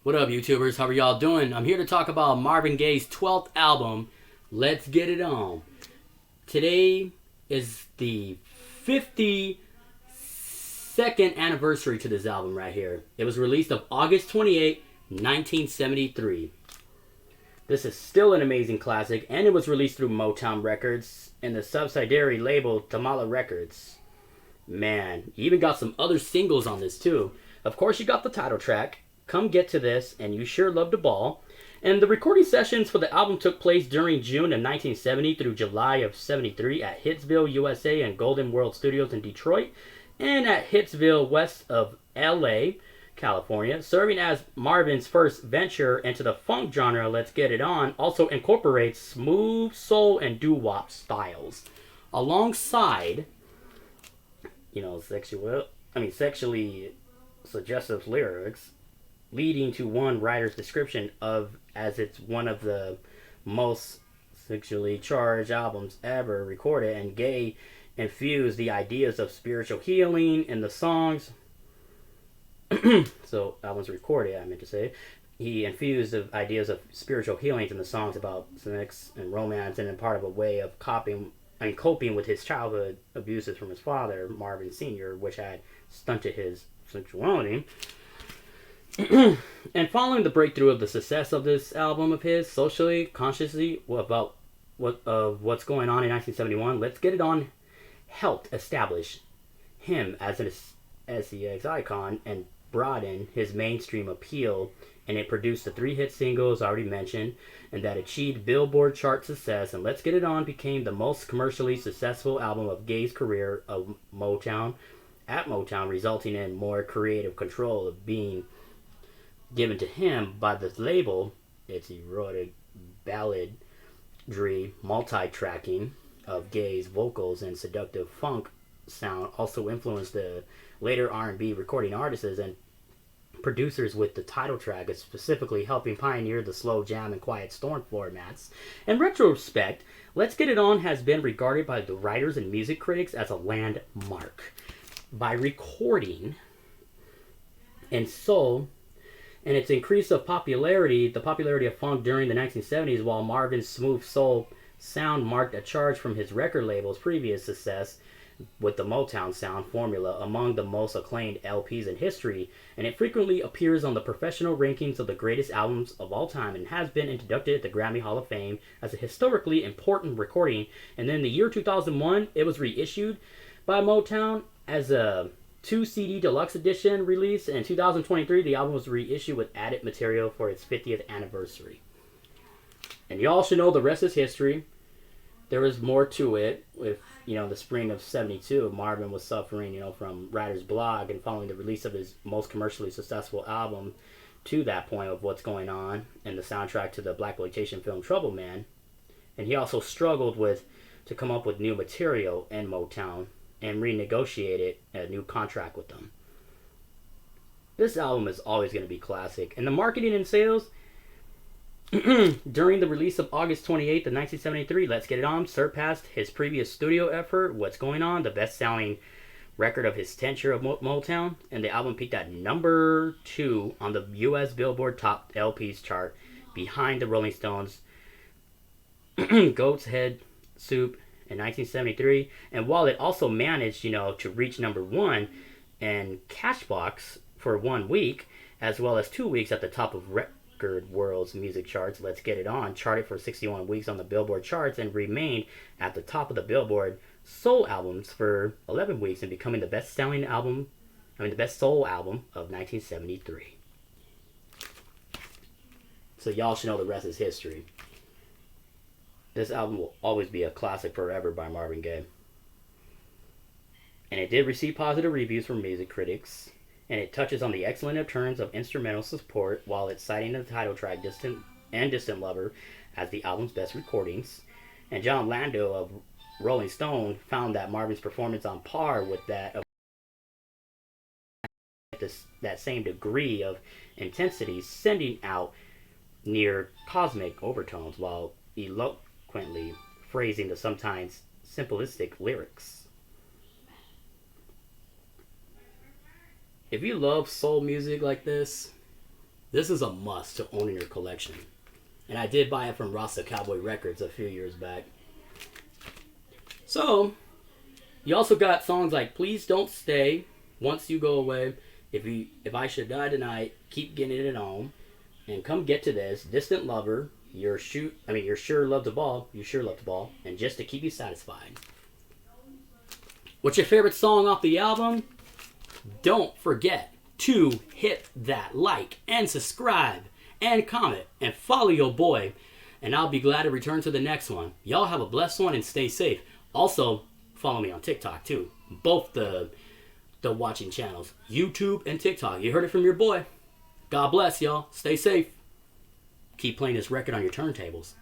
What up, YouTubers? How are y'all doing? I'm here to talk about Marvin Gaye's 12th album, Let's Get It On. Today is the 52nd anniversary to this album right here. It was released on August 28, 1973. This is still an amazing classic, and it was released through Motown Records and the subsidiary label Tamla Records. Man, you even got some other singles on this too. Of course, you got the title track, Come Get to This, and You Sure Love the Ball. And the recording sessions for the album took place during June of 1970 through July of 73 at Hitsville U.S.A. and Golden World Studios in Detroit, and at Hitsville West of L.A., California. Serving as Marvin's first venture into the funk genre, Let's Get It On also incorporates smooth soul and doo-wop styles, alongside, sexually suggestive lyrics, leading to one writer's description of as it's one of the most sexually charged albums ever recorded, and Gay infused the ideas of spiritual healing in the songs. So albums recorded, I meant to say. He infused the ideas of spiritual healings in the songs about sex and romance, and in part of a way of coping with his childhood abuses from his father, Marvin Sr., which had stunted his sexuality. And following the breakthrough of the success of this album of his, socially consciously about what's going on in 1971, Let's Get It On helped establish him as an SEX icon and broaden his mainstream appeal, and it produced the 3 hit singles already mentioned, and that achieved Billboard chart success. And Let's Get It On became the most commercially successful album of Gay's career at Motown, resulting in more creative control of being given to him by the label. Its erotic balladry multi-tracking of Gay's vocals and seductive funk sound also influenced the later R&B recording artists and producers, with the title track specifically helping pioneer the slow jam and quiet storm formats. In retrospect, Let's Get It On has been regarded by the writers and music critics as a landmark. By recording and soul and its increase of popularity, the popularity of funk during the 1970s, while Marvin's smooth soul sound marked a charge from his record label's previous success with the Motown sound formula, among the most acclaimed LPs in history, and it frequently appears on the professional rankings of the greatest albums of all time, and has been inducted at the Grammy Hall of Fame as a historically important recording. And then in the year 2001, it was reissued by Motown as a 2 CD deluxe edition release, and in 2023 the album was reissued with added material for its 50th anniversary. And y'all should know the rest is history. There was more to it. With the spring of 72, Marvin was suffering from writer's block, and following the release of his most commercially successful album to that point of What's Going On and the soundtrack to the blaxploitation film Trouble Man, and he also struggled to come up with new material in Motown and renegotiated a new contract with them. This album is always going to be classic. And the marketing and sales during the release of August 28th of 1973, Let's Get It On surpassed his previous studio effort, What's Going On, the best-selling record of his tenure of Motown, and the album peaked at number 2 on the U.S. Billboard Top LPs chart, behind the Rolling Stones' Goat's Head Soup in 1973. And while it also managed, to reach number 1 in Cashbox for 1 week, as well as 2 weeks at the top of Record World's music charts, Let's Get It On charted for 61 weeks on the Billboard charts and remained at the top of the Billboard Soul Albums for 11 weeks, and becoming the best soul album of 1973. So y'all should know the rest is history. This album will always be a classic forever by Marvin Gaye. And it did receive positive reviews from music critics, and it touches on the excellent terms of instrumental support, while it's citing the title track Distant Lover as the album's best recordings. And John Landau of Rolling Stone found that Marvin's performance on par with that of that same degree of intensity, sending out near cosmic overtones while eloquently phrasing the sometimes simplistic lyrics. If you love soul music like this, This is a must to own in your collection. And I did buy it from Rasta Cowboy Records a few years back. So, you also got songs like Please Don't Stay, Once You Go Away, If I Should Die Tonight, Keep Getting It On, and Come Get to This, Distant Lover, You're Sure Love to Ball, You Sure Love to Ball, and Just to Keep You Satisfied. What's your favorite song off the album? Don't forget to hit that like and subscribe and comment and follow your boy, and I'll be glad to return to the next one. Y'all have a blessed one and stay safe. Also, follow me on TikTok too. Both the watching channels, YouTube and TikTok. You heard it from your boy. God bless y'all. Stay safe. Keep playing this record on your turntables.